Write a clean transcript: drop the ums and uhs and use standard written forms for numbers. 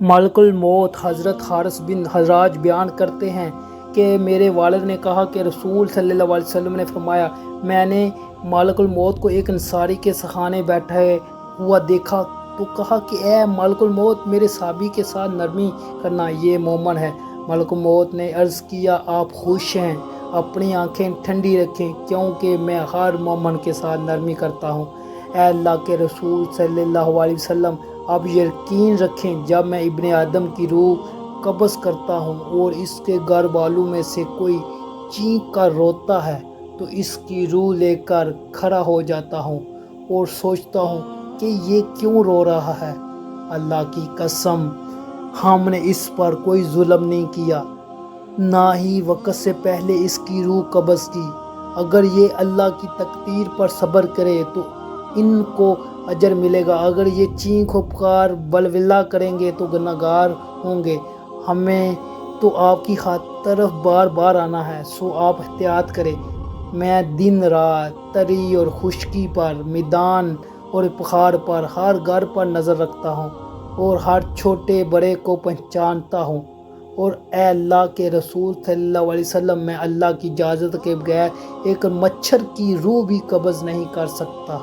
ملک الموت حضرت حارث بن حراج بیان کرتے ہیں کہ میرے والد نے کہا کہ رسول صلی اللہ علیہ وسلم نے فرمایا، میں نے ملک الموت کو ایک انصاری کے سخانے بیٹھے ہوا دیکھا تو کہا کہ اے ملک الموت، میرے صحابی کے ساتھ نرمی کرنا، یہ مومن ہے۔ ملک الموت نے عرض کیا، آپ خوش ہیں؟ اپنی آنکھیں ٹھنڈی رکھیں کیونکہ میں ہر مومن کے ساتھ نرمی کرتا ہوں۔ اے اللہ کے رسول صلی اللہ علیہ وسلم، آپ یقین رکھیں جب میں ابن آدم کی روح قبض کرتا ہوں اور اس کے گھر والوں میں سے کوئی چینک کر روتا ہے تو اس کی روح لے کر کھڑا ہو جاتا ہوں اور سوچتا ہوں کہ یہ کیوں رو رہا ہے۔ اللہ کی قسم، ہم نے اس پر کوئی ظلم نہیں کیا، نہ ہی وقت سے پہلے اس کی روح قبض کی۔ اگر یہ اللہ کی تقدیر پر صبر کرے تو ان کو اجر ملے گا، اگر یہ چینک و پکار ولولہ کریں گے تو گناہگار ہوں گے۔ ہمیں تو آپ کی طرف بار بار آنا ہے، سو آپ احتیاط کریں۔ میں دن رات، تری اور خشکی پر، میدان اور پہاڑ پر، ہر گھر پر نظر رکھتا ہوں اور ہر چھوٹے بڑے کو پہچانتا ہوں، اور اے اللہ کے رسول صلی اللہ علیہ وسلم، میں اللہ کی اجازت کے بغیر ایک مچھر کی روح بھی قبض نہیں کر سکتا۔